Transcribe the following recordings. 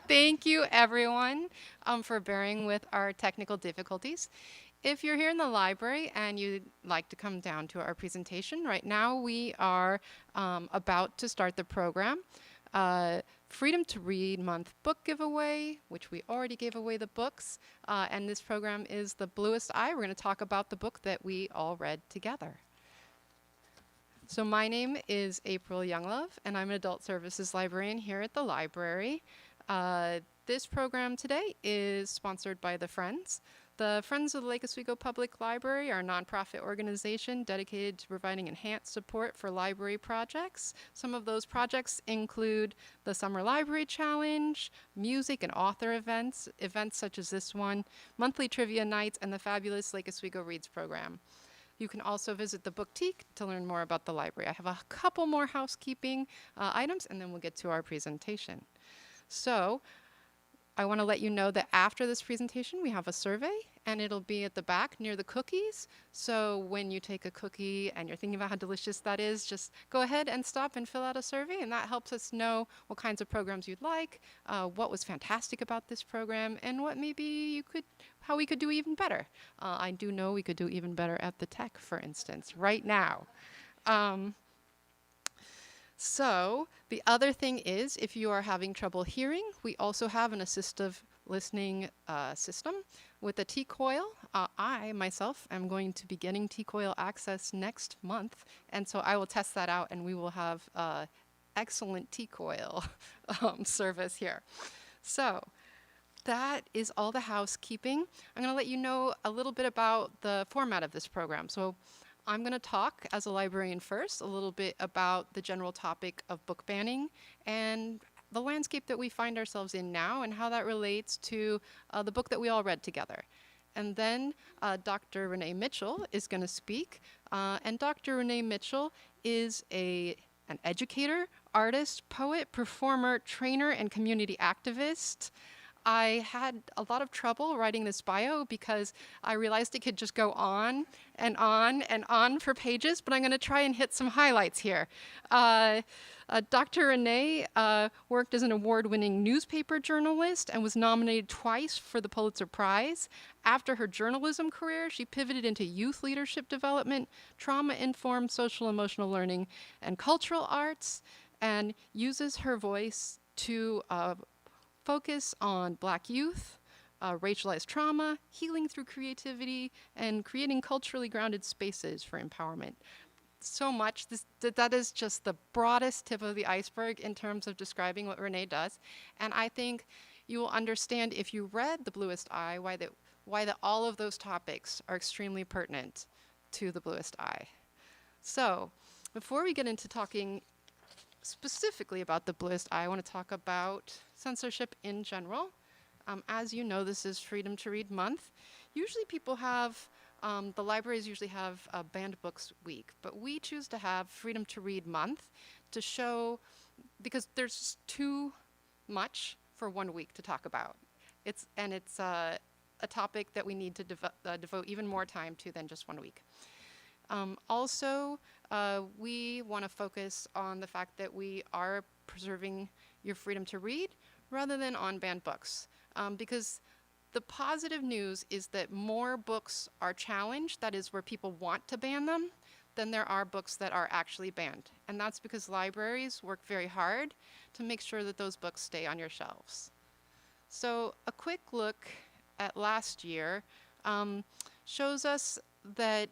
Thank you everyone for bearing with our technical difficulties. If you're here in the library and you'd like to come down to our presentation, right now we are about to start the program. Freedom to Read Month book giveaway, which we already gave away the books. And this program is the Bluest Eye. We're going to talk about the book that we all read together. So my name is April Younglove, and I'm an adult services librarian here at the library. This program today is sponsored by the Friends. The Friends of the Lake Oswego Public Library are a nonprofit organization dedicated to providing enhanced support for library projects. Some of those projects include the Summer Library Challenge, music and author events such as this one, monthly trivia nights, and the fabulous Lake Oswego Reads program. You can also visit the boutique to learn more about the library. I have a couple more housekeeping items, and then we'll get to our presentation. So I want to let you know that after this presentation, we have a survey, and it'll be at the back near the cookies. So when you take a cookie and you're thinking about how delicious that is, just go ahead and stop and fill out a survey, and that helps us know what kinds of programs you'd like, what was fantastic about this program, and what maybe how we could do even better. I do know we could do even better at the tech, for instance, right now. So the other thing is, if you are having trouble hearing, we also have an assistive listening system with a T-coil. I, myself, am going to be getting T-coil access next month, and so I will test that out, and we will have excellent T-coil service here. So that is all the housekeeping. I'm going to let you know a little bit about the format of this program. So I'm going to talk as a librarian first a little bit about the general topic of book banning and the landscape that we find ourselves in now and how that relates to the book that we all read together. And then Dr. Renee Mitchell is going to speak. And Dr. Renee Mitchell is an educator, artist, poet, performer, trainer, and community activist. I had a lot of trouble writing this bio because I realized it could just go on and on and on for pages, but I'm going to try and hit some highlights here. Dr. Renee worked as an award-winning newspaper journalist and was nominated twice for the Pulitzer Prize. After her journalism career, she pivoted into youth leadership development, trauma-informed social emotional learning, and cultural arts, and uses her voice to focus on Black youth, racialized trauma, healing through creativity, and creating culturally grounded spaces for empowerment. So much. That is just the broadest tip of the iceberg in terms of describing what Renee does. And I think you will understand if you read The Bluest Eye why all of those topics are extremely pertinent to The Bluest Eye. So before we get into talking specifically about the Bluest Eye, I want to talk about censorship in general. As you know, this is Freedom to Read Month. Usually people have, the libraries usually have a banned books week, but we choose to have Freedom to Read Month to show, because there's just too much for 1 week to talk about. It's a topic that we need to devote even more time to than just 1 week. Also, we want to focus on the fact that we are preserving your freedom to read rather than on banned books. Because the positive news is that more books are challenged, that is where people want to ban them, than there are books that are actually banned. And that's because libraries work very hard to make sure that those books stay on your shelves. So a quick look at last year shows us that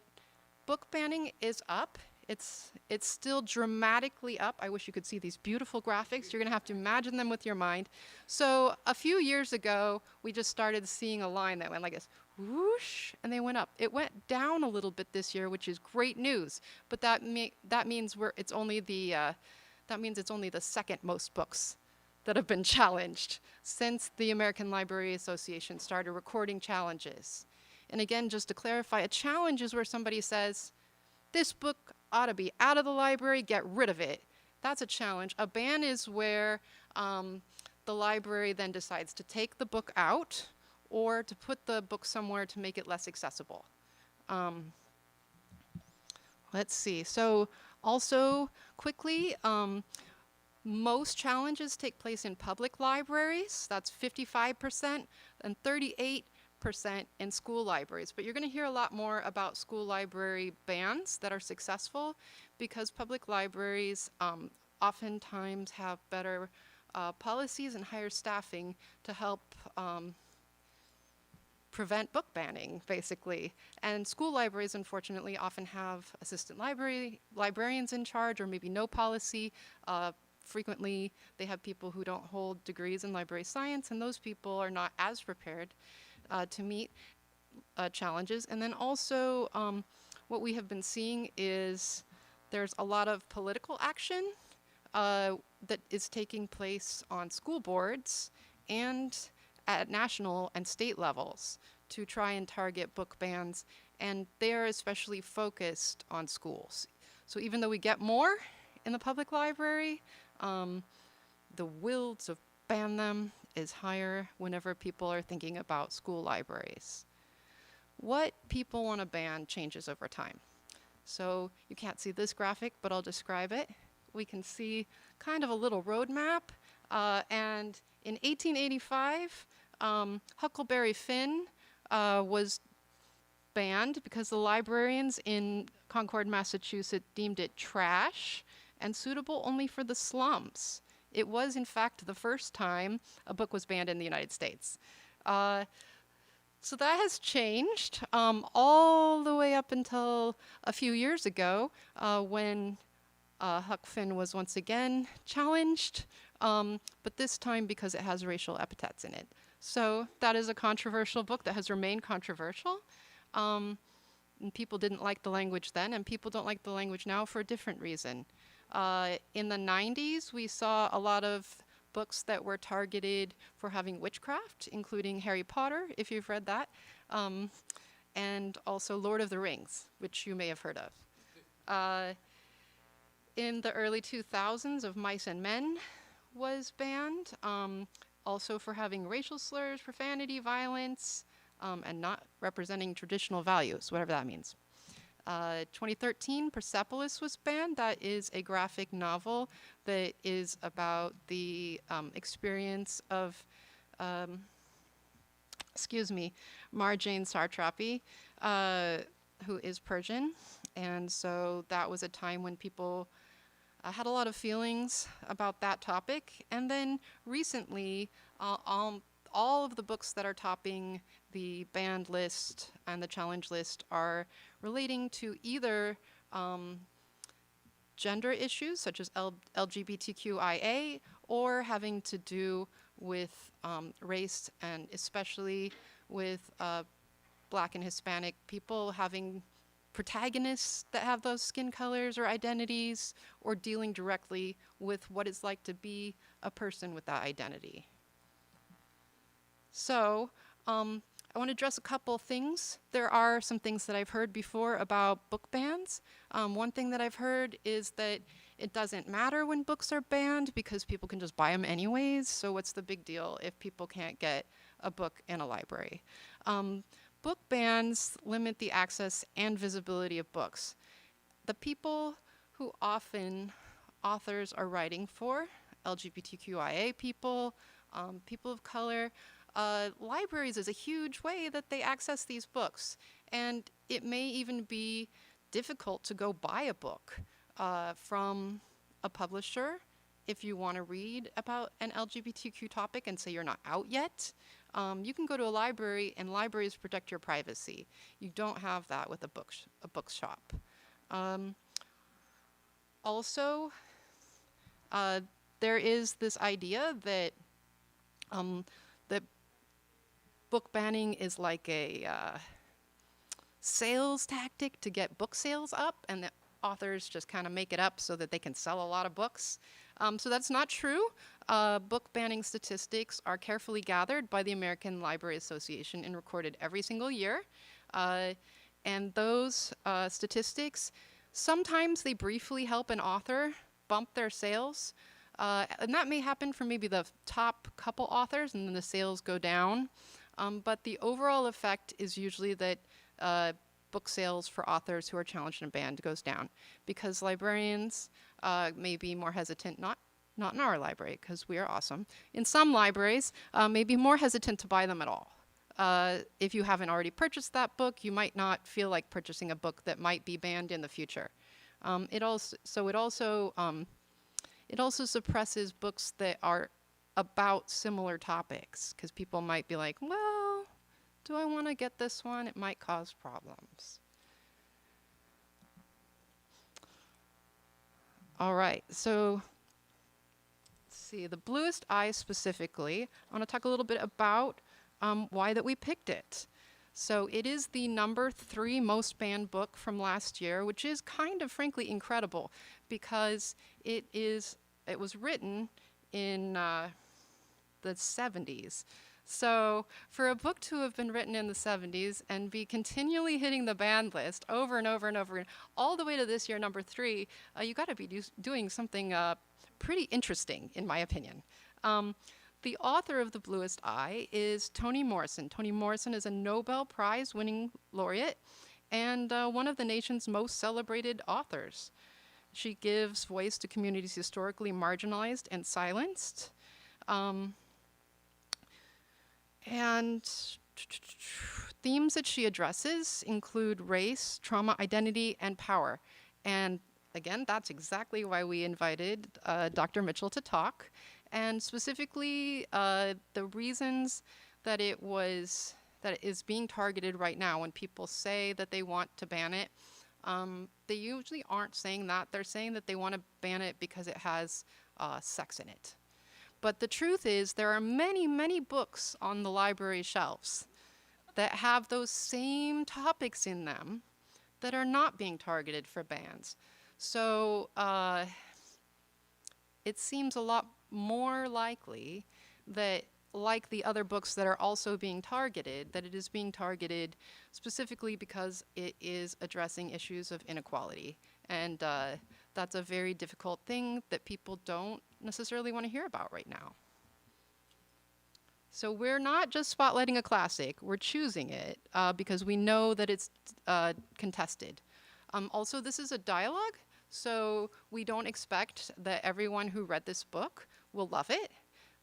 book banning is up. It's still dramatically up. I wish you could see these beautiful graphics. You're going to have to imagine them with your mind. So a few years ago, we just started seeing a line that went like this, whoosh, and they went up. It went down a little bit this year, which is great news. But that means it's only the second most books that have been challenged since the American Library Association started recording challenges. And again, just to clarify, a challenge is where somebody says, this book ought to be out of the library, get rid of it. That's a challenge. A ban is where the library then decides to take the book out or to put the book somewhere to make it less accessible. Let's see. So also quickly, Most challenges take place in public libraries, that's 55%, and 38% in school libraries. But you're going to hear a lot more about school library bans that are successful because public libraries oftentimes have better policies and higher staffing to help prevent book banning, basically. And school libraries, unfortunately, often have assistant librarians in charge, or maybe no policy. Frequently, they have people who don't hold degrees in library science, and those people are not as prepared to meet challenges. And then also, what we have been seeing is there's a lot of political action that is taking place on school boards and at national and state levels to try and target book bans, and they're especially focused on schools. So even though we get more in the public library, the will to ban them is higher whenever people are thinking about school libraries. What people want to ban changes over time. So you can't see this graphic, but I'll describe it. We can see kind of a little roadmap, and in 1885, Huckleberry Finn was banned because the librarians in Concord, Massachusetts deemed it trash and suitable only for the slums. It was, in fact, the first time a book was banned in the United States. So that has changed all the way up until a few years ago when Huck Finn was once again challenged, but this time because it has racial epithets in it. So that is a controversial book that has remained controversial. And people didn't like the language then, and people don't like the language now for a different reason. In the 90s, we saw a lot of books that were targeted for having witchcraft, including Harry Potter, if you've read that, and also Lord of the Rings, which you may have heard of. In the early 2000s, Of Mice and Men was banned, also for having racial slurs, profanity, violence, and not representing traditional values, whatever that means. 2013, Persepolis was banned. That is a graphic novel that is about the experience of, Marjane Satrapi, who is Persian. And so that was a time when people had a lot of feelings about that topic. And then recently, all of the books that are topping the banned list and the challenge list are relating to either gender issues such as LGBTQIA, or having to do with race, and especially with Black and Hispanic people having protagonists that have those skin colors or identities, or dealing directly with what it's like to be a person with that identity. So I want to address a couple things. There are some things that I've heard before about book bans. One thing that I've heard is that it doesn't matter when books are banned because people can just buy them anyways, so what's the big deal if people can't get a book in a library? Book bans limit the access and visibility of books. The people who often authors are writing for, LGBTQIA people, people of color, libraries is a huge way that they access these books. And it may even be difficult to go buy a book from a publisher if you want to read about an LGBTQ topic and say you're not out yet. You can go to a library, and libraries protect your privacy. You don't have that with a bookshop. Also, there is this idea that that book banning is like a sales tactic to get book sales up, and that authors just kind of make it up so that they can sell a lot of books. So that's not true. Book banning statistics are carefully gathered by the American Library Association and recorded every single year. And those statistics, sometimes they briefly help an author bump their sales. And that may happen for maybe the top couple authors, and then the sales go down. But the overall effect is usually that book sales for authors who are challenged and banned goes down, because librarians may be more hesitant not Not in our library, because we are awesome. In some libraries, maybe more hesitant to buy them at all. If you haven't already purchased that book, you might not feel like purchasing a book that might be banned in the future. It also suppresses books that are about similar topics, because people might be like, well, do I want to get this one? It might cause problems. All right, so let's see, the Bluest Eye specifically, I want to talk a little bit about why that we picked it. So it is the number 3 most banned book from last year, which is kind of frankly incredible because it was written in the 70s. So for a book to have been written in the 70s and be continually hitting the banned list over and over and over again, all the way to this year, number 3, you got to be doing something pretty interesting, in my opinion. The author of The Bluest Eye is Toni Morrison. Toni Morrison is a Nobel Prize winning laureate and one of the nation's most celebrated authors. She gives voice to communities historically marginalized and silenced. And themes that she addresses include race, trauma, identity, and power. And again, that's exactly why we invited Dr. Mitchell to talk. And specifically, the reasons that it is being targeted right now when people say that they want to ban it, they usually aren't saying that. They're saying that they want to ban it because it has sex in it. But the truth is there are many, many books on the library shelves that have those same topics in them that are not being targeted for bans. So it seems a lot more likely that, like the other books that are also being targeted, that it is being targeted specifically because it is addressing issues of inequality. And that's a very difficult thing that people don't necessarily want to hear about right now. So we're not just spotlighting a classic, we're choosing it because we know that it's contested. Also, this is a dialogue, so we don't expect that everyone who read this book will love it.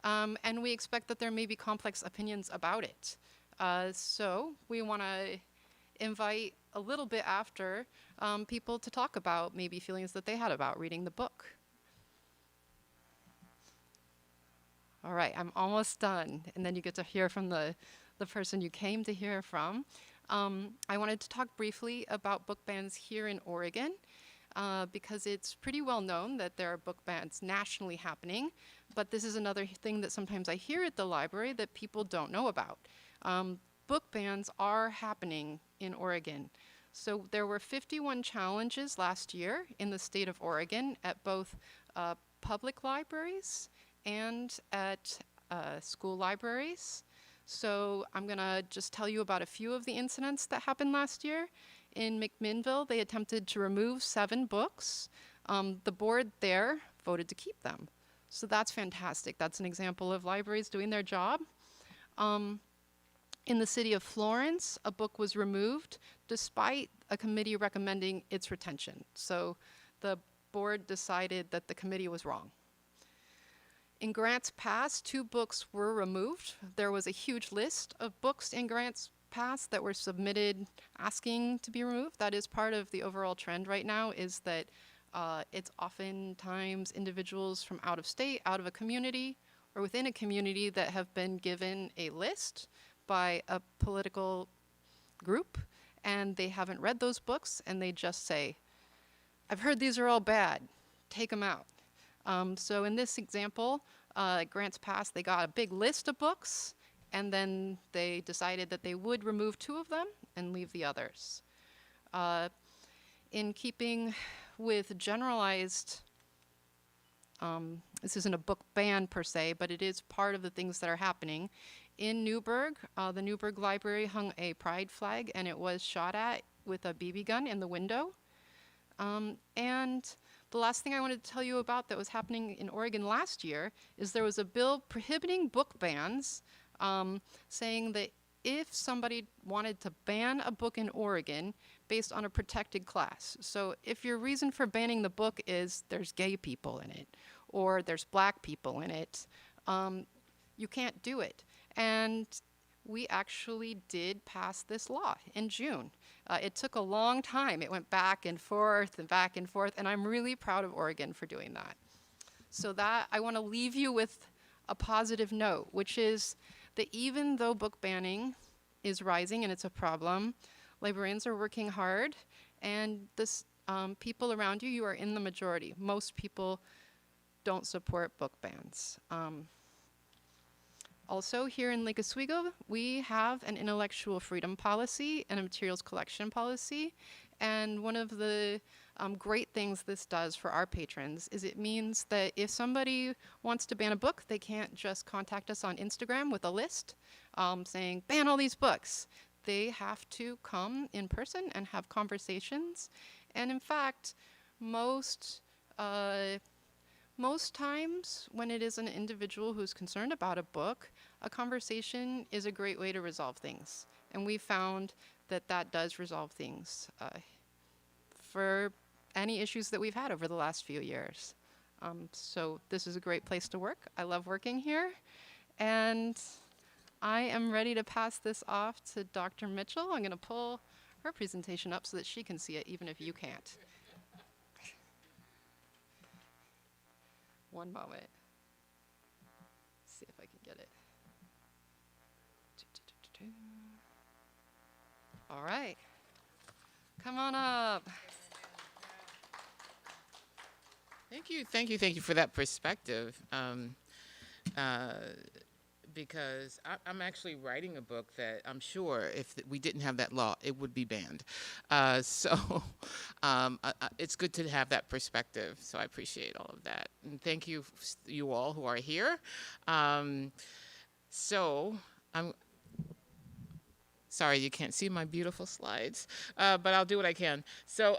And we expect that there may be complex opinions about it. So we want to invite a little bit after people to talk about maybe feelings that they had about reading the book. All right, I'm almost done, and then you get to hear from the person you came to hear from. I wanted to talk briefly about book bans here in Oregon, because it's pretty well known that there are book bans nationally happening, but this is another thing that sometimes I hear at the library that people don't know about. Book bans are happening in Oregon. So there were 51 challenges last year in the state of Oregon at both public libraries and at school libraries. So I'm gonna just tell you about a few of the incidents that happened last year. In McMinnville, they attempted to remove 7 books. The board there voted to keep them. So that's fantastic. That's an example of libraries doing their job. In the city of Florence, a book was removed despite a committee recommending its retention. So the board decided that the committee was wrong. In Grants Pass, 2 books were removed. There was a huge list of books in Grants Pass that were submitted asking to be removed. That is part of the overall trend right now, is that it's oftentimes individuals from out of state, out of a community, or within a community that have been given a list by a political group, and they haven't read those books, and they just say, I've heard these are all bad, take them out. So in this example, Grants Pass, they got a big list of books, and then they decided that they would remove 2 of them and leave the others. In keeping with generalized, this isn't a book ban per se, but it is part of the things that are happening. In Newburgh, the Newburgh Library hung a pride flag, and it was shot at with a BB gun in the window. And the last thing I wanted to tell you about that was happening in Oregon last year is there was a bill prohibiting book bans, saying that if somebody wanted to ban a book in Oregon based on a protected class. So if your reason for banning the book is there's gay people in it, or there's black people in it, you can't do it. And we actually did pass this law in June. It took a long time. It went back and forth and back and forth, and I'm really proud of Oregon for doing that. So that I want to leave you with a positive note, which is that even though book banning is rising and it's a problem, librarians are working hard, and this people around you, you are in the majority. Most people don't support book bans. Also, here in Lake Oswego, we have an intellectual freedom policy and a materials collection policy. And one of the great things this does for our patrons is it means that if somebody wants to ban a book, they can't just contact us on Instagram with a list saying, ban all these books. They have to come in person and have conversations. And in fact, most times when it is an individual who's concerned about a book, a conversation is a great way to resolve things. And we found that that does resolve things for any issues that we've had over the last few years. So this is a great place to work. I love working here. And I am ready to pass this off to Dr. Mitchell. I'm going to pull her presentation up so that she can see it, even if you can't. One moment. See if I can get it. All right. Come on up. Thank you for that perspective. Because I'm actually writing a book that I'm sure if we didn't have that law, it would be banned. So it's good to have that perspective. So I appreciate all of that. And thank you, you all who are here. So I'm sorry you can't see my beautiful slides, but I'll do what I can. So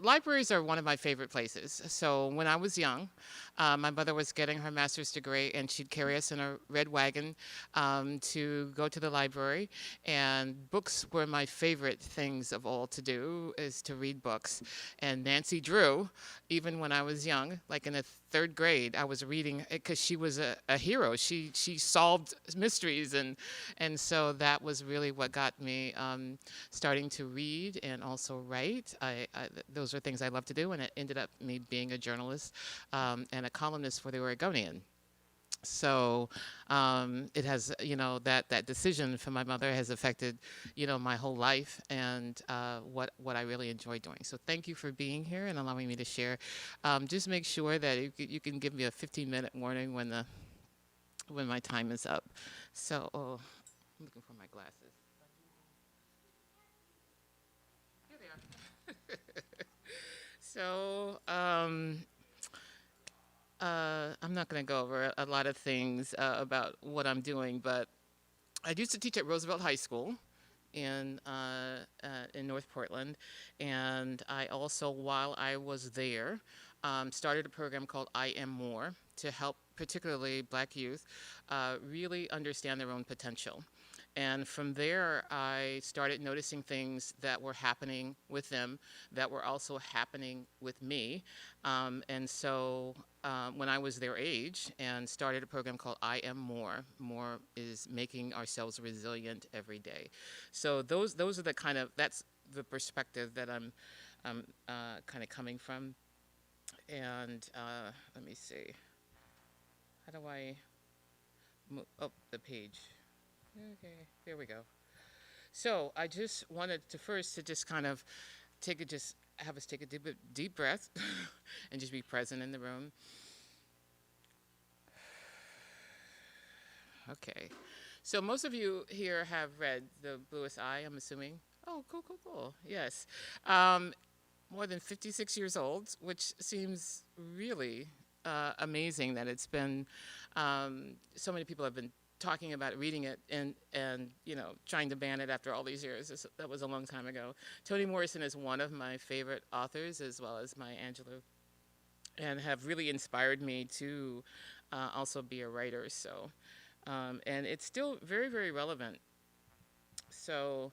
libraries are one of my favorite places. So when I was young, my mother was getting her master's degree, and she'd carry us in a red wagon to go to the library. And books were my favorite things of all to do, is to read books. And Nancy Drew, even when I was young, like in the third grade, I was reading because she was a hero. She solved mysteries, and so that was really what got me starting to read and also write. Those are things I love to do, and it ended up me being a journalist and a columnist for the Oregonian. So it has, that decision from my mother has affected, my whole life and what I really enjoy doing. So thank you for being here and allowing me to share. Just make sure that you can give me a 15-minute warning when my time is up. So I'm looking for my glasses. Here they are. So I'm not going to go over a lot of things about what I'm doing, but I used to teach at Roosevelt High School in North Portland, and I also, while I was there, started a program called I Am More to help particularly Black youth really understand their own potential. And from there, I started noticing things that were happening with them that were also happening with me. And so when I was their age and started a program called I Am More, more is making ourselves resilient every day. So those are that's the perspective that I'm kind of coming from. And let me see. Have I move up the page? Okay, there we go. So I just wanted to first to just kind of have us take a deep breath and just be present in the room. Okay. So most of you here have read The Bluest Eye, I'm assuming. Oh, cool. Yes. More than 56 years old, which seems really amazing that it's been, so many people have been talking about reading it and trying to ban it after all these years. That was a long time ago. Toni Morrison is one of my favorite authors, as well as Maya Angelou, and have really inspired me to also be a writer. So, and it's still very, very relevant. So,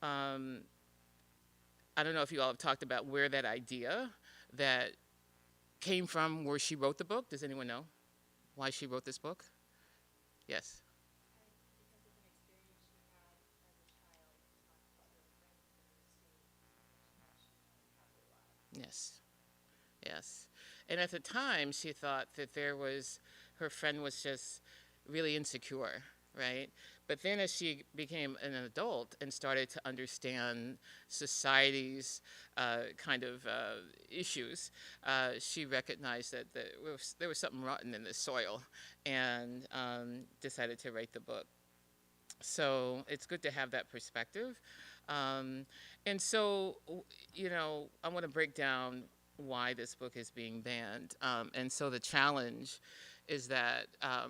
I don't know if you all have talked about where that idea that came from where she wrote the book. Does anyone know why she wrote this book? Yes. Yes. Yes. And at the time, she thought that her friend was just really insecure, right? But then as she became an adult and started to understand society's issues, she recognized that there was something rotten in the soil, and decided to write the book. So it's good to have that perspective. And so, I want to break down why this book is being banned. And so the challenge is that,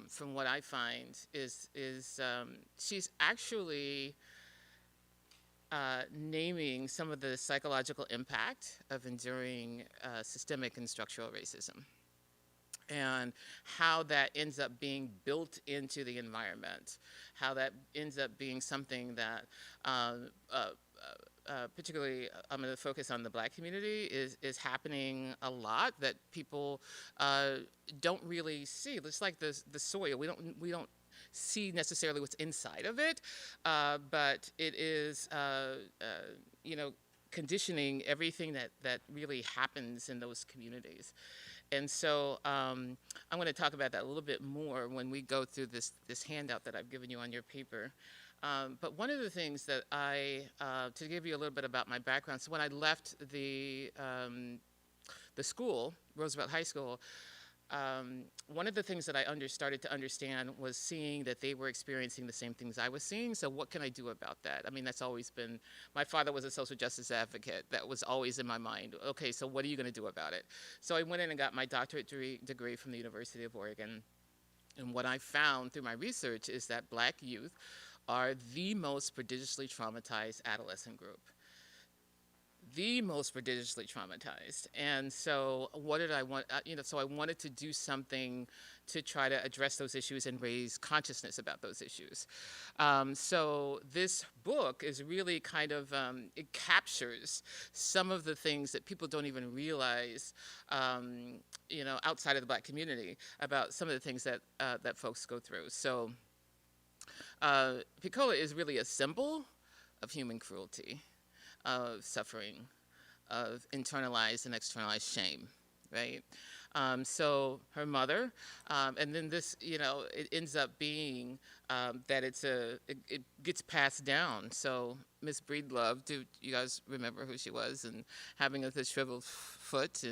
from what I find, is she's actually naming some of the psychological impact of enduring systemic and structural racism, and how that ends up being built into the environment, how that ends up being something that particularly, I'm going to focus on the Black community, is happening a lot, that people don't really see. It's like the soil. We don't see necessarily what's inside of it, but it is conditioning everything that really happens in those communities. And so I'm going to talk about that a little bit more when we go through this handout that I've given you on your paper. But one of the things that to give you a little bit about my background, so when I left the school, Roosevelt High School, one of the things that I started to understand was seeing that they were experiencing the same things I was seeing. So what can I do about that? I mean, that's always been, my father was a social justice advocate. That was always in my mind. Okay, so what are you going to do about it? So I went in and got my doctorate degree from the University of Oregon. And what I found through my research is that Black youth are the most prodigiously traumatized adolescent group. The most prodigiously traumatized. And so what did I want? So I wanted to do something to try to address those issues and raise consciousness about those issues. So this book is really kind of, it captures some of the things that people don't even realize, outside of the Black community, about some of the things that folks go through. So Picola is really a symbol of human cruelty, of suffering, of internalized and externalized shame, right? So her mother, and then this, it ends up being that it gets passed down. So Miss Breedlove, do you guys remember who she was? And having the shriveled foot,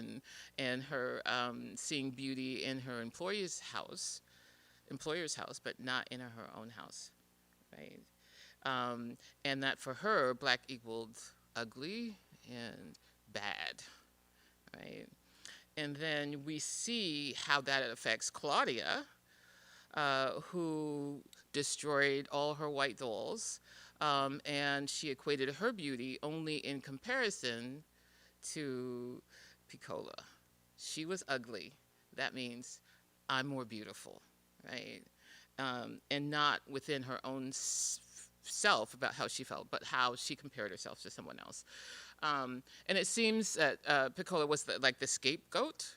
and her seeing beauty in her employer's house, but not in her own house, right? And that for her, Black equaled ugly and bad, right? And then we see how that affects Claudia, who destroyed all her white dolls, and she equated her beauty only in comparison to Picola. She was ugly. That means I'm more beautiful, right? And not within her own self about how she felt, but how she compared herself to someone else. And it seems that Picola was the scapegoat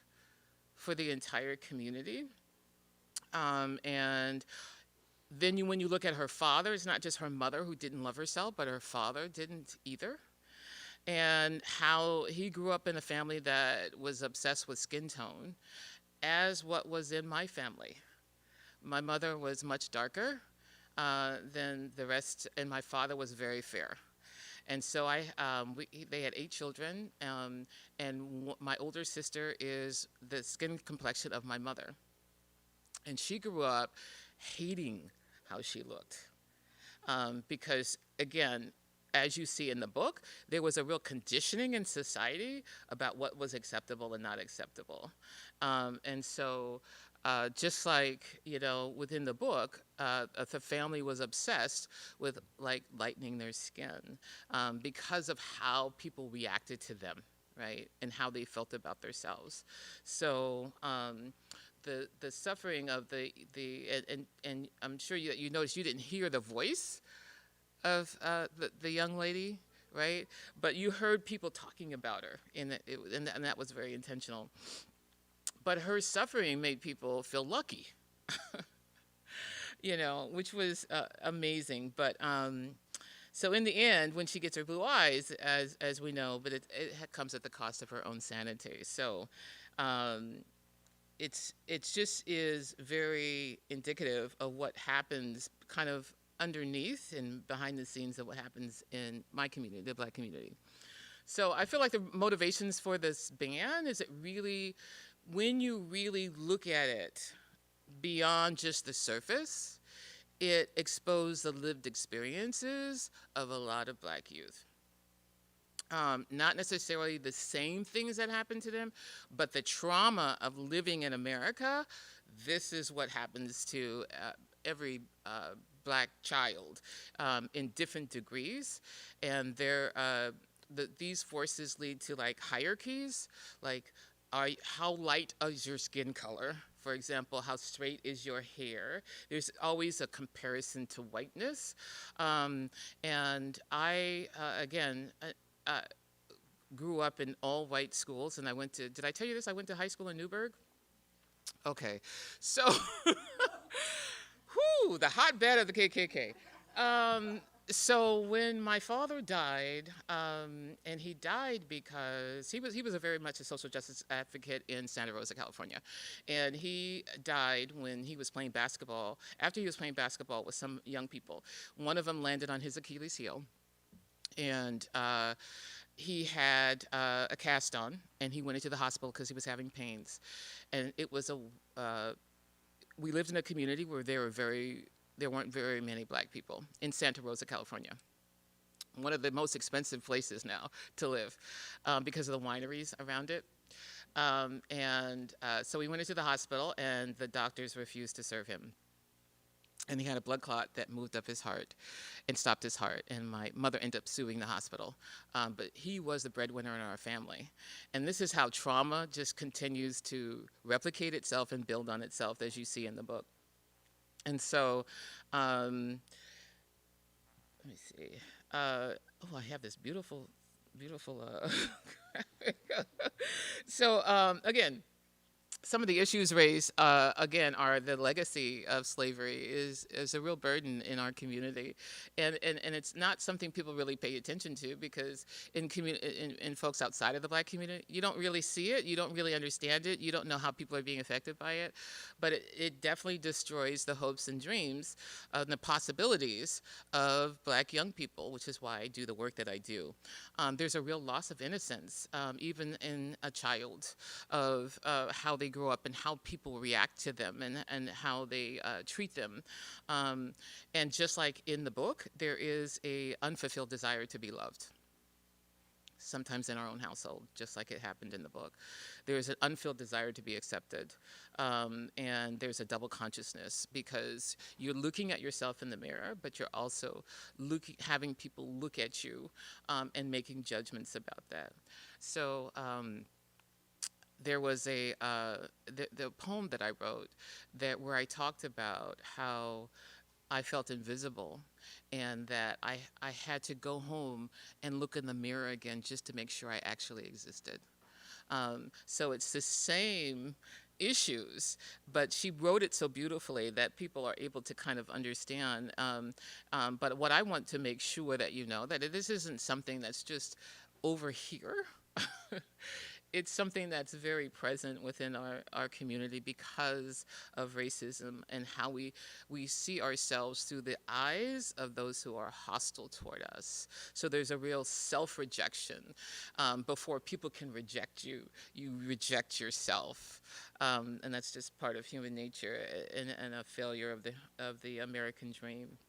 for the entire community. And then when you look at her father, it's not just her mother who didn't love herself, but her father didn't either. And how he grew up in a family that was obsessed with skin tone, as what was in my family. My mother was much darker than the rest, and my father was very fair. And so they had 8 children, and my older sister is the skin complexion of my mother. And she grew up hating how she looked. Because, again, as you see in the book, there was a real conditioning in society about what was acceptable and not acceptable. And so just like, within the book, the family was obsessed with lightening their skin because of how people reacted to them, right? And how they felt about themselves. So the suffering of and I'm sure you noticed you didn't hear the voice of the young lady, right? But you heard people talking about her, and that was very intentional. but her suffering made people feel lucky, which was amazing. But so in the end, when she gets her blue eyes, as we know, but it comes at the cost of her own sanity. So um, it just is very indicative of what happens kind of underneath and behind the scenes of what happens in my community, the Black community. So I feel like the motivations for this ban is it really, when you really look at it beyond just the surface, it exposed the lived experiences of a lot of Black youth. Not necessarily the same things that happened to them, but the trauma of living in America. This is what happens to every Black child in different degrees, and these forces lead to like hierarchies, like how light is your skin color? For example, how straight is your hair? There's always a comparison to whiteness, and I again. Grew up in all white schools, and did I tell you this? I went to high school in Newburgh. Okay, so, the hotbed of the KKK. So when my father died, and he died because he was a very much a social justice advocate in Santa Rosa, California, and he died when he was playing basketball. After he was playing basketball with some young people, one of them landed on his Achilles heel, and he had a cast on, and he went into the hospital because he was having pains. And it was we lived in a community where there weren't very many Black people in Santa Rosa, California. One of the most expensive places now to live because of the wineries around it. So we went into the hospital, and the doctors refused to serve him. And he had a blood clot that moved up his heart and stopped his heart. And my mother ended up suing the hospital. But he was the breadwinner in our family. And this is how trauma just continues to replicate itself and build on itself, as you see in the book. And so, let me see. I have this beautiful. So, again, some of the issues raised, again, are the legacy of slavery is a real burden in our community. And it's not something people really pay attention to, because in folks outside of the Black community, you don't really see it, you don't really understand it, you don't know how people are being affected by it. But it definitely destroys the hopes and dreams and the possibilities of Black young people, which is why I do the work that I do. There's a real loss of innocence, even in a child, of how they grow up and how people react to them and how they treat them. And just like in the book, there is a unfulfilled desire to be loved. Sometimes in our own household, just like it happened in the book. There's an unfilled desire to be accepted. And there's a double consciousness, because you're looking at yourself in the mirror, but you're also having people look at you and making judgments about that. So there was the poem that I wrote where I talked about how I felt invisible, and that I had to go home and look in the mirror again just to make sure I actually existed. So it's the same issues, but she wrote it so beautifully that people are able to kind of understand. But what I want to make sure that you know, that this isn't something that's just over here. It's something that's very present within our community because of racism and how we see ourselves through the eyes of those who are hostile toward us. So there's a real self-rejection. Before people can reject you, you reject yourself. And that's just part of human nature and a failure of the American dream.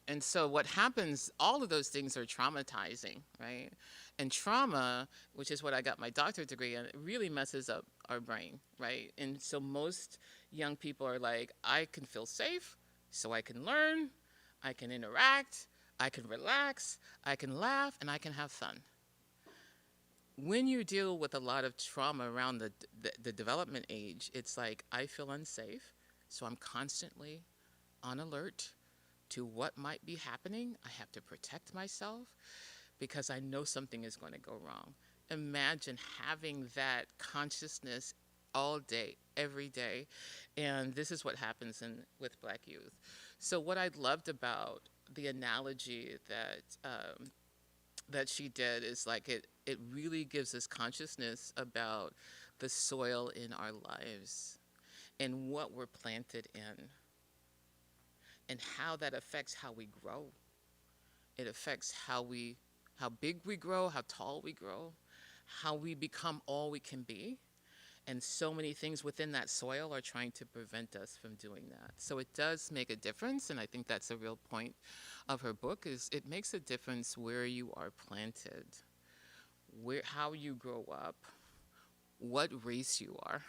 And so what happens, all of those things are traumatizing, right? And trauma, which is what I got my doctorate degree in, it really messes up our brain, right? And so most young people are like, I can feel safe, so I can learn, I can interact, I can relax, I can laugh, and I can have fun. When you deal with a lot of trauma around the development age, it's like, I feel unsafe, so I'm constantly on alert to what might be happening. I have to protect myself because I know something is going to go wrong. Imagine having that consciousness all day, every day. And this is what happens with Black youth. So what I loved about the analogy that she did is like it really gives us consciousness about the soil in our lives and what we're planted in and how that affects how we grow. It affects how big we grow, how tall we grow, how we become all we can be. And so many things within that soil are trying to prevent us from doing that. So it does make a difference, and I think that's a real point of her book is it makes a difference where you are planted, how you grow up, what race you are,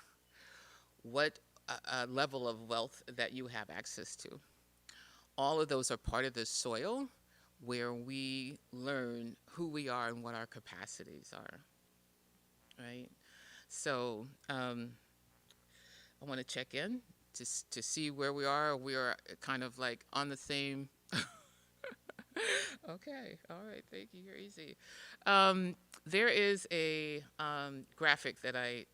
what level of wealth that you have access to. All of those are part of the soil where we learn who we are and what our capacities are, right? So I want to check in to see where we are. We are kind of like on the same. Okay, all right, thank you. You're easy. There is a graphic that I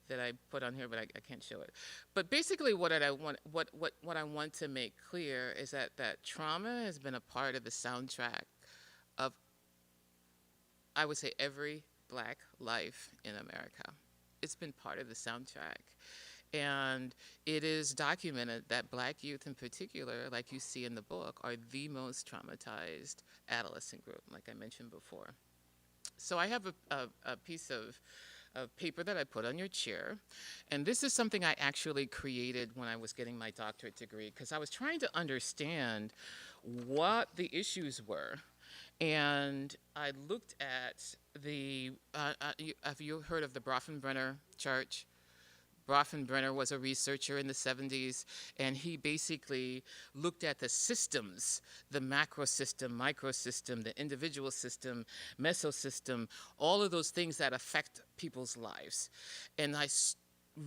put on here, but I can't show it. But basically, what I want to make clear is that trauma has been a part of the soundtrack of, I would say, every Black life in America. It's been part of the soundtrack. And it is documented that Black youth in particular, like you see in the book, are the most traumatized adolescent group, like I mentioned before. So I have a piece of paper that I put on your chair. And this is something I actually created when I was getting my doctorate degree, because I was trying to understand what the issues were. And I looked at have you heard of the Bronfenbrenner chart? Bronfenbrenner was a researcher in the 70s, and he basically looked at the systems, the macro system, micro system, the individual system, mesosystem, all of those things that affect people's lives. And I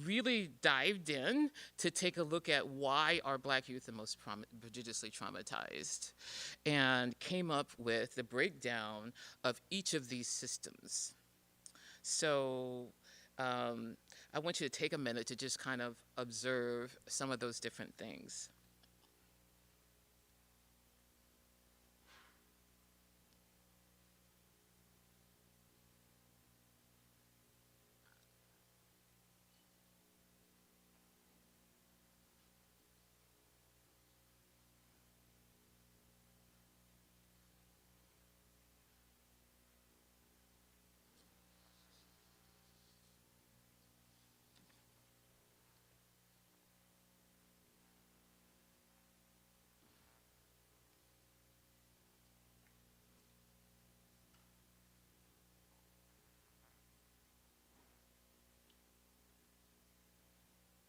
really dived in to take a look at why are Black youth the most prodigiously traumatized, and came up with the breakdown of each of these systems. So I want you to take a minute to just kind of observe some of those different things.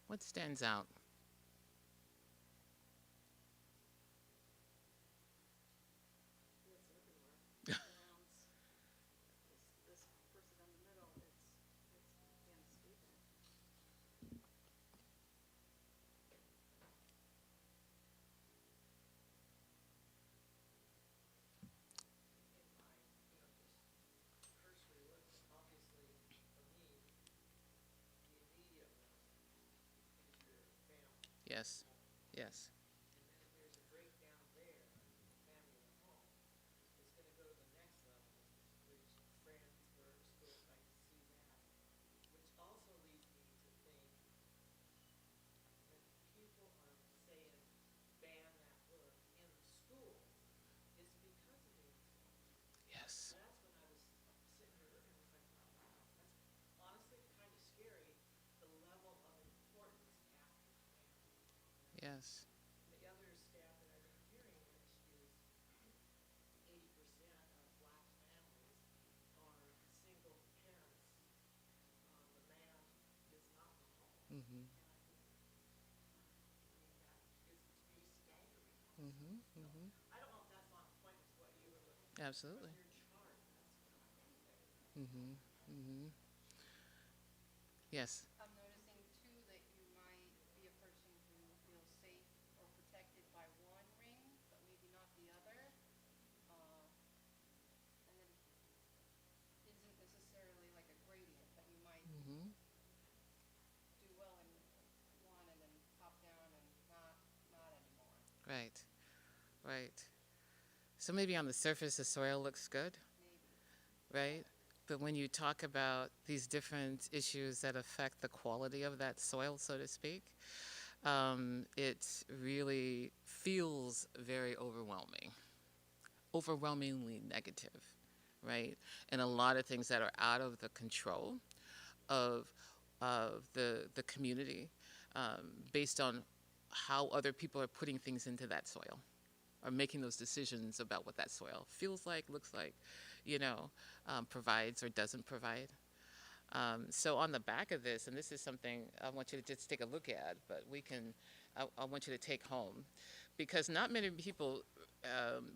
What stands out? Yes, yes. Yes. Yes. Mm-hmm. Mm-hmm. Mm-hmm. Absolutely. Mm-hmm. Mm-hmm. Yes. I'm noticing too that you might be a person who feels safe or protected by one ring, but maybe not the other. And then isn't necessarily like a gradient that you might Mm-hmm. do well in Right. So maybe on the surface the soil looks good, right? But when you talk about these different issues that affect the quality of that soil, so to speak, it really feels very overwhelming, overwhelmingly negative, right? And a lot of things that are out of the control of the community, based on how other people are putting things into that soil, or making those decisions about what that soil feels like, looks like, provides or doesn't provide. So on the back of this, and this is something I want you to just take a look at, but I want you to take home, because not many people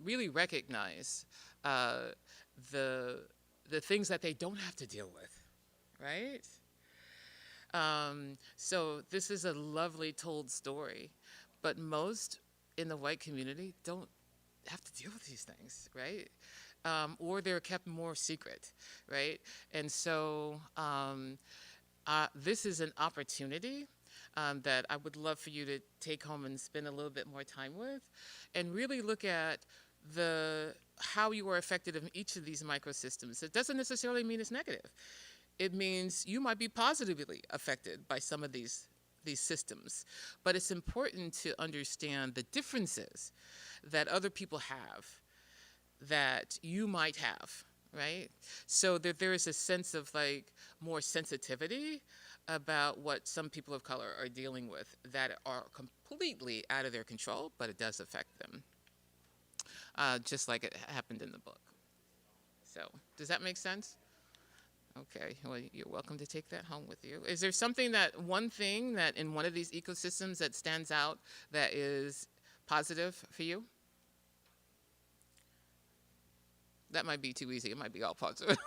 really recognize the things that they don't have to deal with, right? So this is a lovely told story, but most in the white community don't have to deal with these things, right? Or they're kept more secret, right? And so this is an opportunity that I would love for you to take home and spend a little bit more time with, and really look at how you are affected in each of these microsystems. It doesn't necessarily mean it's negative. It means you might be positively affected by some of these systems, but it's important to understand the differences that other people have that you might have, right? So that there is a sense of more sensitivity about what some people of color are dealing with that are completely out of their control, but it does affect them, just like it happened in the book. So does that make sense? Okay, well, you're welcome to take that home with you. Is there one thing that in one of these ecosystems that stands out that is positive for you? That might be too easy. It might be all positive.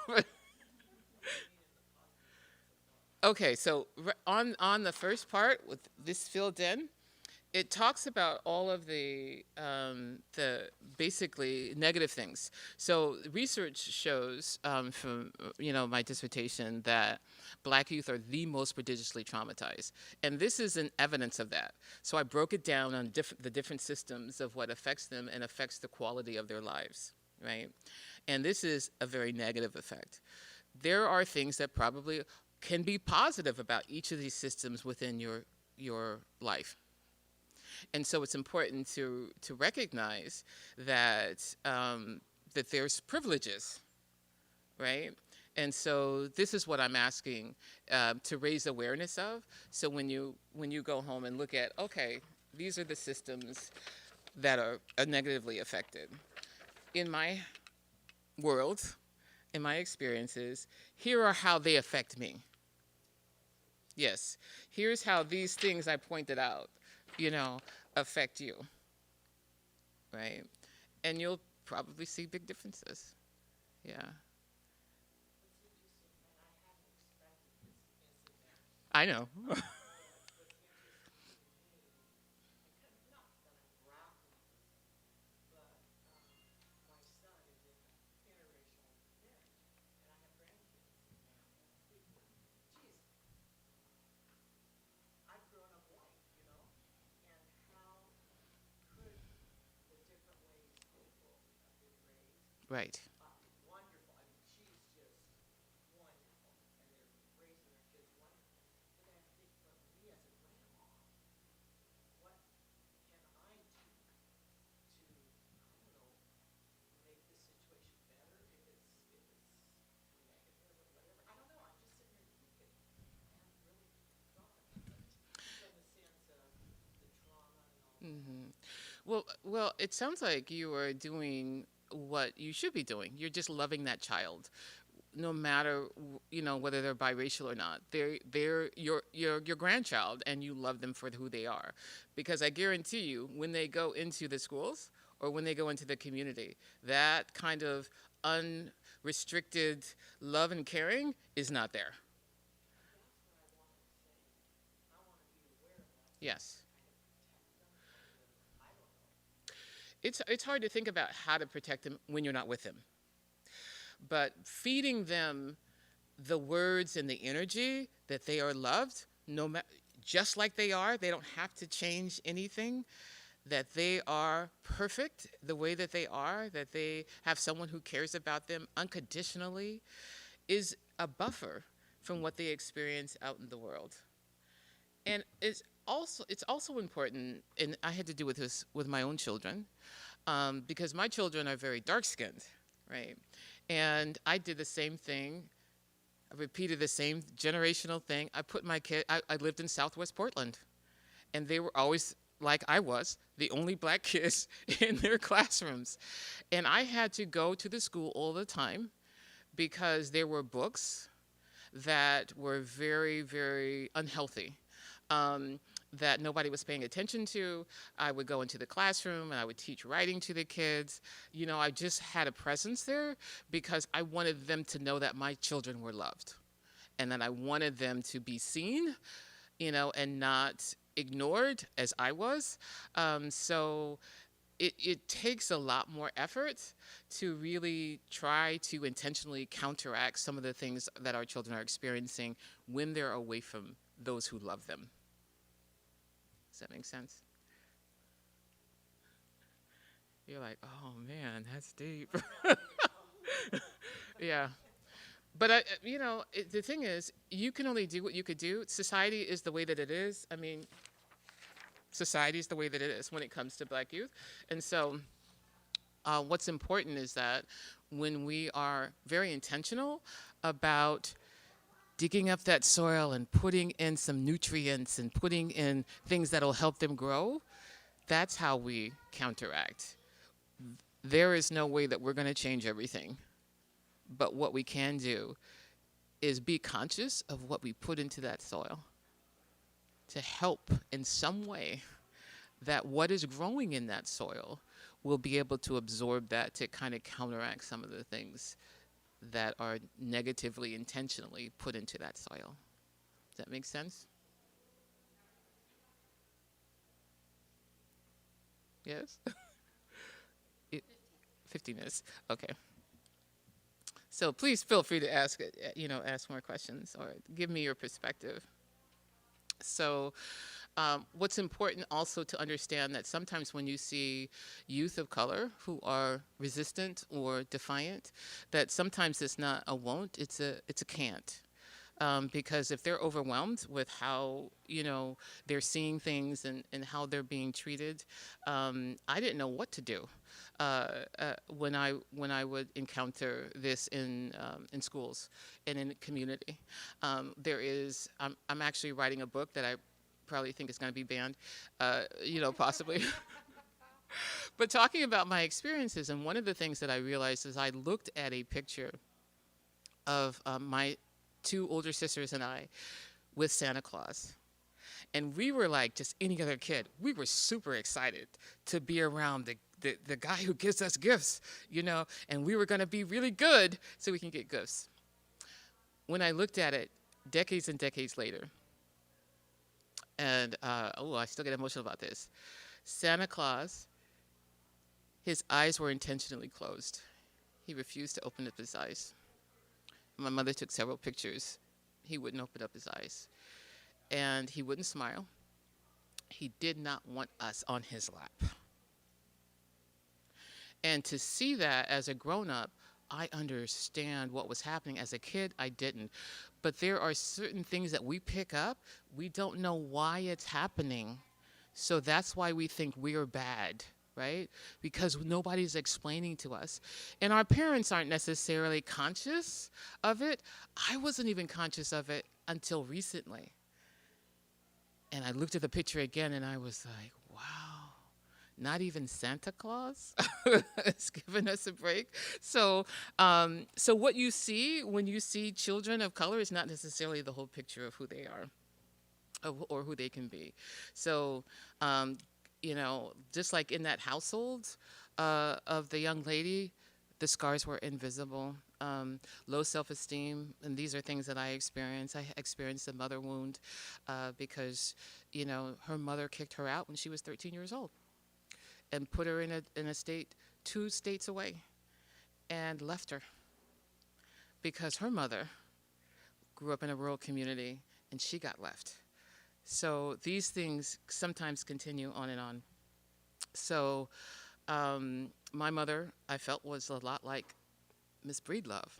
Okay, so on the first part with this filled in, it talks about all of the basically negative things. So research shows from my dissertation that Black youth are the most prodigiously traumatized, and this is an evidence of that. So I broke it down on the different systems of what affects them and affects the quality of their lives, right? And this is a very negative effect. There are things that probably can be positive about each of these systems within your life. And so it's important to recognize that that there's privileges, right? And so this is what I'm asking to raise awareness of. So when you go home and look at, okay, these are the systems that are negatively affected. In my world, in my experiences, here are how they affect me. Yes, here's how these things I pointed out, affect you, right? And you'll probably see big differences. Yeah. I know. Right. Hmm. Well, it sounds like you are doing what you should be doing. You're just loving that child, no matter whether they're biracial or not. They're your grandchild, and you love them for who they are, because I guarantee you, when they go into the schools or when they go into the community, that kind of unrestricted love and caring is not there. Yes. It's hard to think about how to protect them when you're not with them. But feeding them the words and the energy that they are loved, just like they don't have to change anything. that they are perfect the way that they are, that they have someone who cares about them unconditionally, is a buffer from what they experience out in the world. And it's also important, and I had to do with this with my own children, because my children are very dark skinned, right? And I did the same thing. I repeated the same generational thing. I put my kid. I lived in Southwest Portland, and they were always, like I was, the only black kids in their classrooms, and I had to go to the school all the time because there were books that were very, very unhealthy, that nobody was paying attention to. I would go into the classroom and I would teach writing to the kids. You know, I just had a presence there because I wanted them to know that my children were loved and that I wanted them to be seen, you know, and not ignored as I was. So it takes a lot more effort to really try to intentionally counteract some of the things that our children are experiencing when they're away from those who love them. Does that make sense? You're like, oh man, that's deep. Yeah. But the thing is, you can only do what you could do. Society is the way that it is. I mean, society is the way that it is when it comes to black youth. And so what's important is that when we are very intentional about digging up that soil and putting in some nutrients and putting in things that'll help them grow, that's how we counteract. There is no way that we're going to change everything. But what we can do is be conscious of what we put into that soil to help in some way that what is growing in that soil will be able to absorb that to kind of counteract some of the things that are negatively intentionally put into that soil. Does that make sense? Yes? 15 minutes. Okay. So please feel free to ask more questions or give me your perspective. So what's important also to understand that sometimes when you see youth of color who are resistant or defiant, that sometimes it's not a won't, it's a can't. Because if they're overwhelmed with how, they're seeing things and how they're being treated, I didn't know what to do when I would encounter this in schools and in the community. I'm actually writing a book that I probably think is going to be banned, possibly. But talking about my experiences, and one of the things that I realized is I looked at a picture of my two older sisters and I with Santa Claus. And we were like just any other kid. We were super excited to be around the guy who gives us gifts, and we were going to be really good so we can get gifts. When I looked at it decades and decades later, and I still get emotional about this. Santa Claus, his eyes were intentionally closed. He refused to open up his eyes. My mother took several pictures. He wouldn't open up his eyes. And he wouldn't smile. He did not want us on his lap. And to see that as a grown-up, I understand what was happening. As a kid, I didn't. But there are certain things that we pick up, we don't know why it's happening. So that's why we think we're bad, right? Because nobody's explaining to us. And our parents aren't necessarily conscious of it. I wasn't even conscious of it until recently. And I looked at the picture again and I was like, wow. Not even Santa Claus is giving us a break. So what you see when you see children of color is not necessarily the whole picture of who they are or who they can be. So, just like in that household of the young lady, the scars were invisible. Low self-esteem, and these are things that I experienced. I experienced a mother wound because, her mother kicked her out when she was 13 years old. And put her in a state 2 states away and left her because her mother grew up in a rural community and she got left. So these things sometimes continue on and on. So my mother, I felt, was a lot like Miss Breedlove.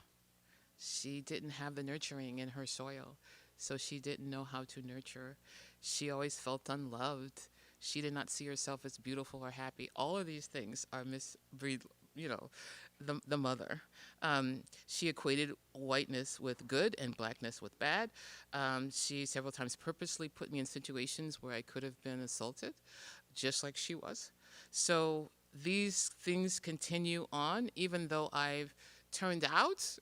She didn't have the nurturing in her soil, so she didn't know how to nurture. She always felt unloved. She did not see herself as beautiful or happy. All of these things are Miss Breed, you know, the mother. She equated whiteness with good and blackness with bad. She several times purposely put me in situations where I could have been assaulted, just like she was. So these things continue on, even though I've turned out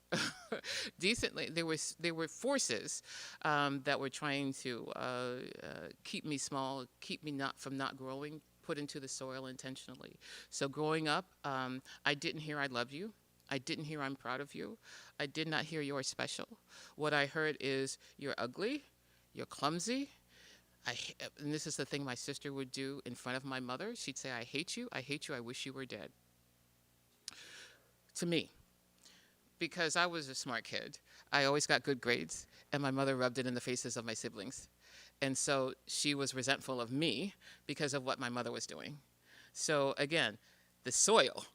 decently. There were forces that were trying to keep me small, keep me not growing, put into the soil intentionally. So growing up, I didn't hear "I love you." I didn't hear "I'm proud of you." I did not hear "you're special." What I heard is "you're ugly," "you're clumsy." And this is the thing my sister would do in front of my mother. She'd say, "I hate you. I hate you. I wish you were dead." To me, because I was a smart kid. I always got good grades, and my mother rubbed it in the faces of my siblings. And so she was resentful of me because of what my mother was doing. So again, the soil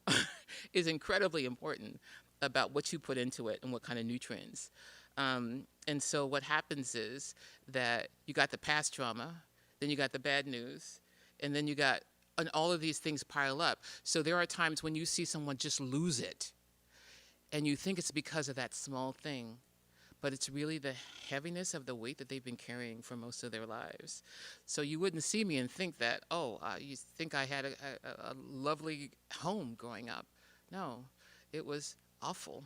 is incredibly important about what you put into it and what kind of nutrients. And so what happens is that you got the past trauma, then you got the bad news, and then and all of these things pile up. So there are times when you see someone just lose it, and you think it's because of that small thing, but it's really the heaviness of the weight that they've been carrying for most of their lives. So you wouldn't see me and think that, oh, you think I had a lovely home growing up. No, it was awful.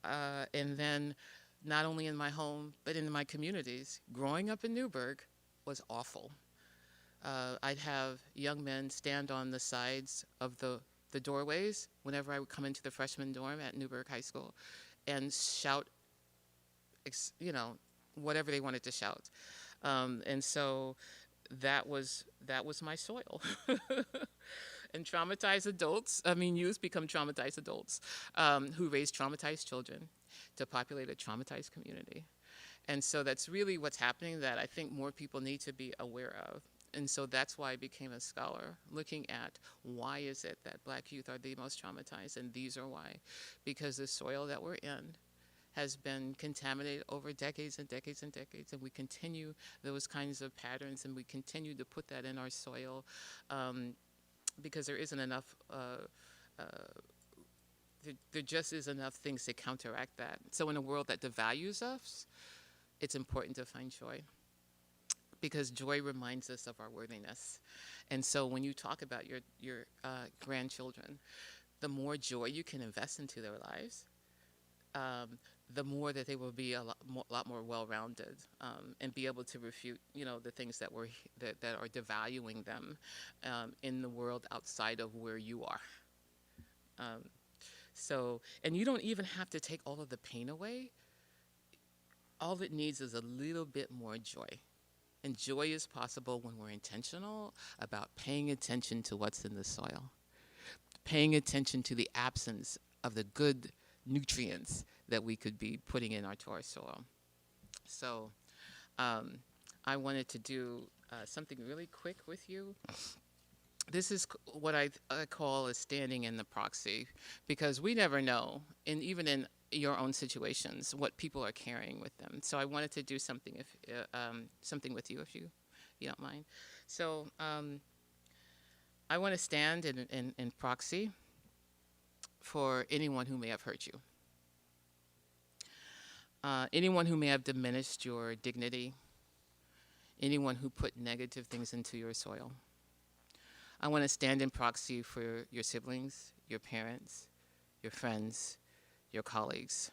And then not only in my home, but in my communities. Growing up in Newburgh was awful. I'd have young men stand on the sides of the doorways whenever I would come into the freshman dorm at Newburgh High School and shout, whatever they wanted to shout. And so that was my soil. And youth become traumatized adults who raise traumatized children to populate a traumatized community. And so that's really what's happening that I think more people need to be aware of. And so that's why I became a scholar, looking at why is it that Black youth are the most traumatized, and these are why. Because the soil that we're in has been contaminated over decades and decades and decades, and we continue those kinds of patterns, and we continue to put that in our soil because there isn't enough, there just is enough things to counteract that. So in a world that devalues us, it's important to find joy, because joy reminds us of our worthiness. And so when you talk about your grandchildren, the more joy you can invest into their lives, the more that they will be a lot more well-rounded and be able to refute, the things that are devaluing them in the world outside of where you are. And you don't even have to take all of the pain away. All it needs is a little bit more joy. And joy is possible when we're intentional about paying attention to what's in the soil, paying attention to the absence of the good nutrients that we could be putting to our soil. So I wanted to do something really quick with you. This is what I call is standing in the proxy, because we never know, and even in your own situations, what people are carrying with them. So I wanted to do something with you, if you don't mind. So I want to stand in proxy for anyone who may have hurt you, anyone who may have diminished your dignity, anyone who put negative things into your soil. I want to stand in proxy for your siblings, your parents, your friends, your colleagues,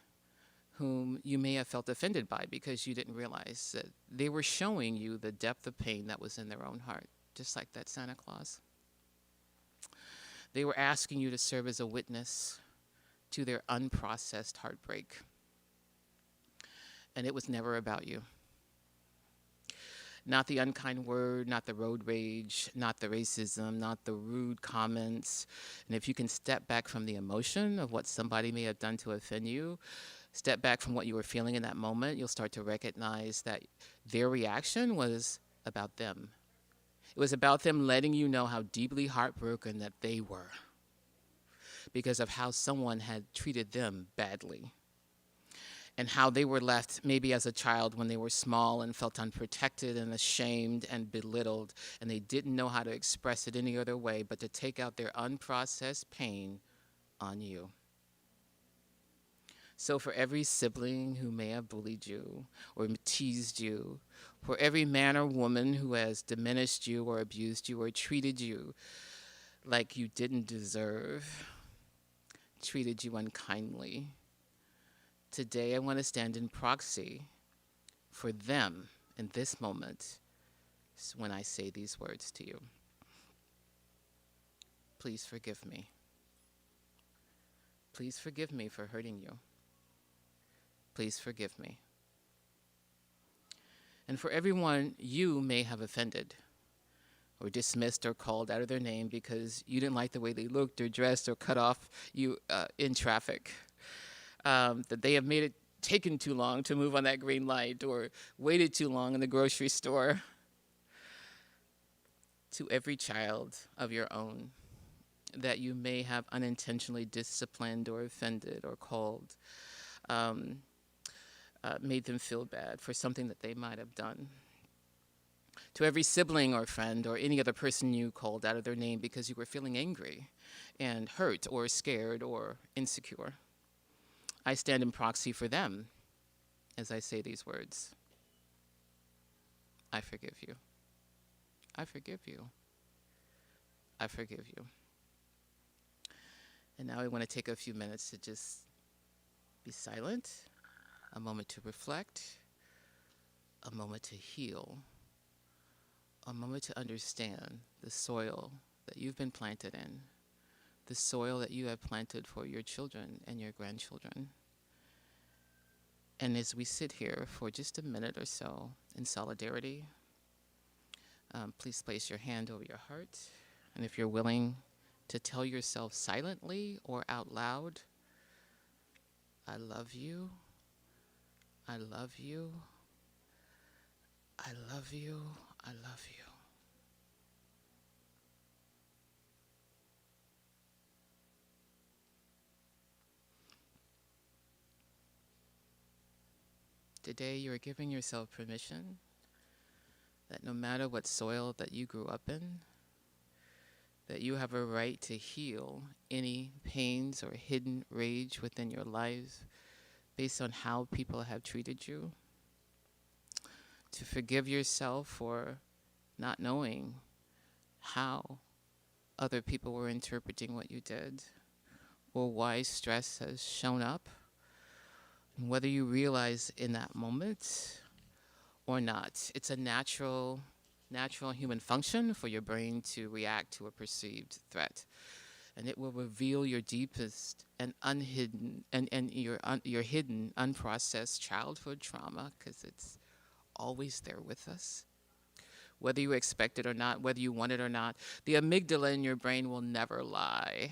whom you may have felt offended by because you didn't realize that they were showing you the depth of pain that was in their own heart, just like that Santa Claus. They were asking you to serve as a witness to their unprocessed heartbreak. And it was never about you. Not the unkind word, not the road rage, not the racism, not the rude comments. And if you can step back from the emotion of what somebody may have done to offend you, step back from what you were feeling in that moment, you'll start to recognize that their reaction was about them. It was about them letting you know how deeply heartbroken that they were because of how someone had treated them badly, and how they were left maybe as a child when they were small and felt unprotected and ashamed and belittled, and they didn't know how to express it any other way but to take out their unprocessed pain on you. So for every sibling who may have bullied you or teased you, for every man or woman who has diminished you or abused you or treated you like you didn't deserve, treated you unkindly, today I want to stand in proxy for them in this moment when I say these words to you. Please forgive me. Please forgive me for hurting you. Please forgive me. And for everyone you may have offended or dismissed or called out of their name because you didn't like the way they looked or dressed or cut off you in traffic, that they have made it taken too long to move on that green light or waited too long in the grocery store. To every child of your own that you may have unintentionally disciplined or offended or called, made them feel bad for something that they might have done. To every sibling or friend or any other person you called out of their name because you were feeling angry and hurt or scared or insecure, I stand in proxy for them as I say these words. I forgive you. I forgive you. I forgive you. And now I want to take a few minutes to just be silent, a moment to reflect, a moment to heal, a moment to understand the soil that you've been planted in, the soil that you have planted for your children and your grandchildren. And as we sit here for just a minute or so in solidarity, please place your hand over your heart. And if you're willing to tell yourself silently or out loud, I love you, I love you, I love you, I love you. Today you are giving yourself permission that no matter what soil that you grew up in, that you have a right to heal any pains or hidden rage within your life based on how people have treated you, to forgive yourself for not knowing how other people were interpreting what you did or why stress has shown up, and whether you realize in that moment or not. It's a natural human function for your brain to react to a perceived threat. And it will reveal your deepest and unhidden and your hidden, unprocessed childhood trauma, because it's always there with us. Whether you expect it or not, whether you want it or not, the amygdala in your brain will never lie.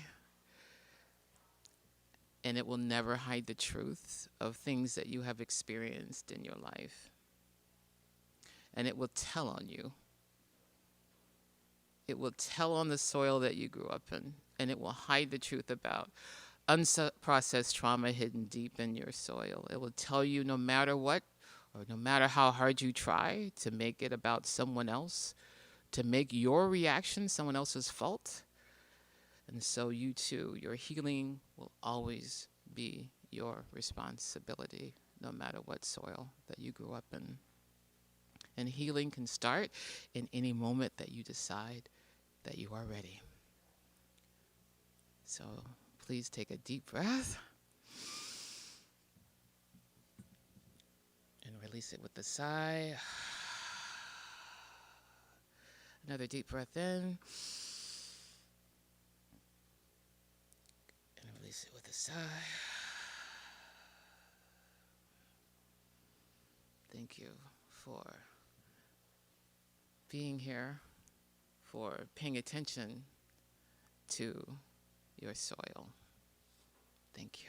And it will never hide the truth of things that you have experienced in your life. And it will tell on you. It will tell on the soil that you grew up in, and it will hide the truth about unprocessed trauma hidden deep in your soil. It will tell you no matter what, or no matter how hard you try to make it about someone else, to make your reaction someone else's fault. And so you too, your healing will always be your responsibility, no matter what soil that you grew up in. And healing can start in any moment that you decide that you are ready. So please take a deep breath and release it with a sigh. Another deep breath in and release it with a sigh. Thank you for being here, for paying attention to your soil. Thank you.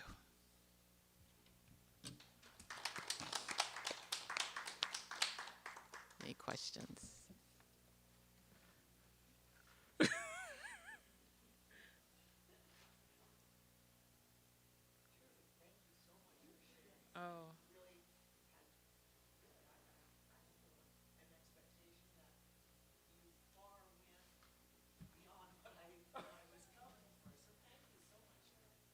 Any questions?